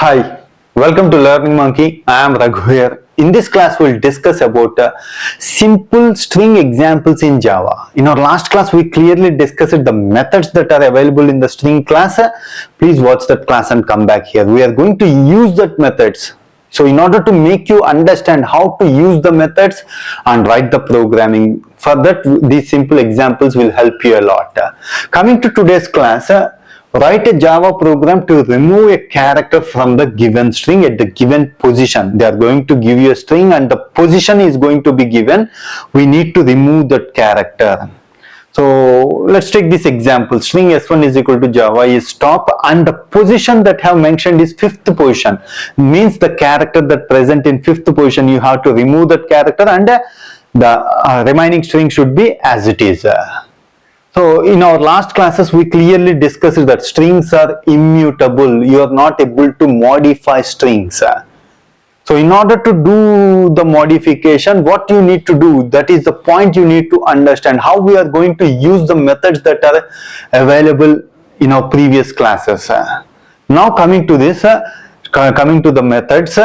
Hi, welcome to Learning Monkey. I am Raghu here. In this class, we'll discuss about simple string examples in Java. In our last class, we clearly discussed the methods that are available in the string class. Please watch that class and come back here. We are going to use that methods. So in order to make you understand how to use the methods and write the programming, for that these simple examples will help you a lot. Coming to today's class, write a Java program to remove a character from the given string at the given position. They are going to give you a string and the position is going to be given. We need to remove that character. So let's take this example. String s1 is equal to Java is stop and the position that I have mentioned is fifth position. Means the character that present in fifth position, you have to remove that character and the remaining string should be as it is. So in our last classes, we clearly discussed that strings are immutable. You are not able to modify strings. So in order to do the modification, what you need to do, that is the point you need to understand, how we are going to use the methods that are available in our previous classes. Now coming to this, coming to the methods.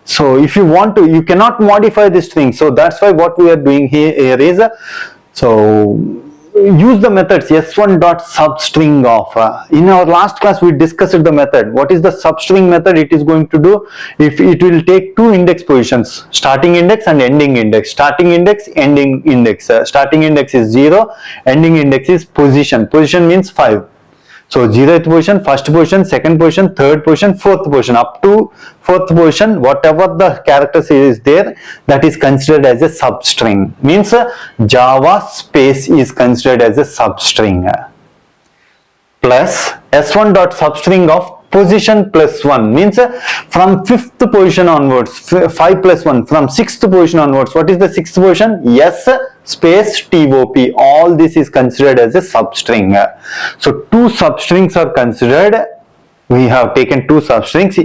So if you want to, you cannot modify the string. So that's why what we are doing here is, use the methods s1.substring of. In our last class we discussed the method. What is the substring method? It is going to do, if it will take two index positions, starting index and ending index. Starting index, ending index. Starting index is 0, ending index is position. Position means 5. So 0th position, first position, second position, third position, fourth position. Up to fourth position, whatever the character is there, that is considered as a substring. Means Java space is considered as a substring. Plus s1.substring of position plus 1 means from 5th position onwards, 5 plus 1, from 6th position onwards. What is the 6th position? Yes space top. All this is considered as a substring. So two substrings are considered. We have taken two substrings.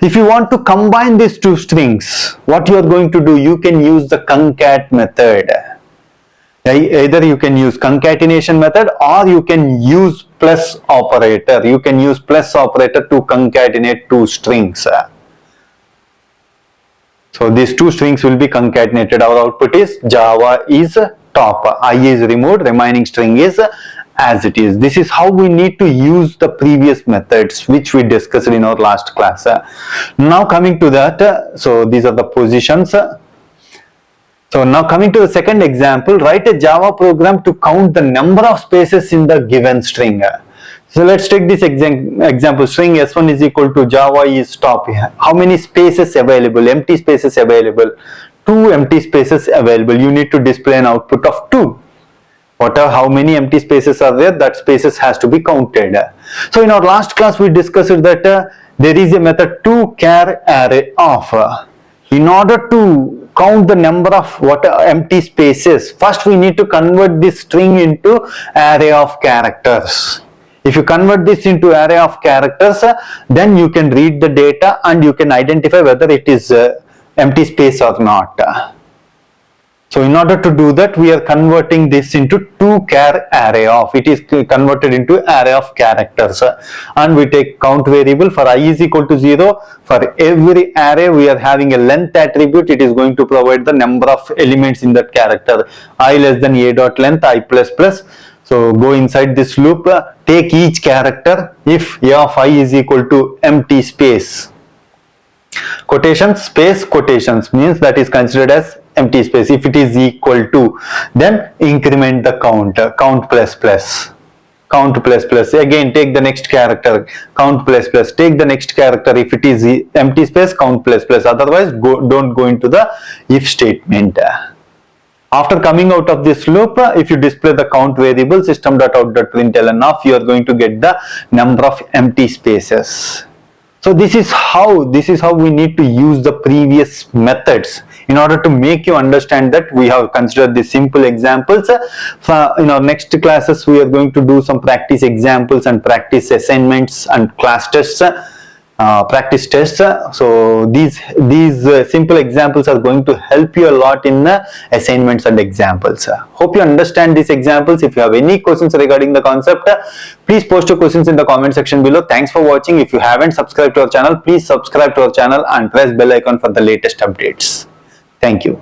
If you want to combine these two strings, what you are going to do? You can use the concat method. Either you can use concatenation method or you can use plus operator. You can use plus operator to concatenate two strings. So these two strings will be concatenated. Our output is Java is top. I is removed. Remaining string is as it is. This is how we need to use the previous methods which we discussed in our last class. Now coming to that, so these are the positions. So now coming to the second example, write a Java program to count the number of spaces in the given string. So let's take this example. String s1 is equal to Java is stop. How many spaces available? Empty spaces available. 2 empty spaces available. You need to display an output of 2. How many empty spaces are there, that spaces has to be counted. So in our last class we discussed that there is a method toChar array of. In order to count the number of empty spaces, first we need to convert this string into array of characters. If you convert this into array of characters, then you can read the data and you can identify whether it is empty space or not. So in order to do that, we are converting this into toChar array of. It is converted into array of characters. And we take count variable for I is equal to 0. For every array, we are having a length attribute. It is going to provide the number of elements in that character. I less than a dot length, I plus plus. So go inside this loop, take each character. If a of I is equal to empty space, quotations, space, quotations means that is considered as empty space. If it is equal to, then increment the count, count plus plus, count plus plus. Again take the next character, count plus plus. Take the next character. If it is empty space, count plus plus. Otherwise don't go into the if statement. After coming out of this loop, if you display the count variable System.out.println of, you are going to get the number of empty spaces. So this is how we need to use the previous methods in order to make you understand that we have considered the simple examples. In our next classes, we are going to do some practice examples and practice assignments and class tests. practice tests. So these simple examples are going to help you a lot in assignments and examples. Hope you understand these examples. If you have any questions regarding the concept, please post your questions in the comment section below. Thanks for watching. If you haven't subscribed to our channel, please subscribe to our channel and press bell icon for the latest updates. Thank you.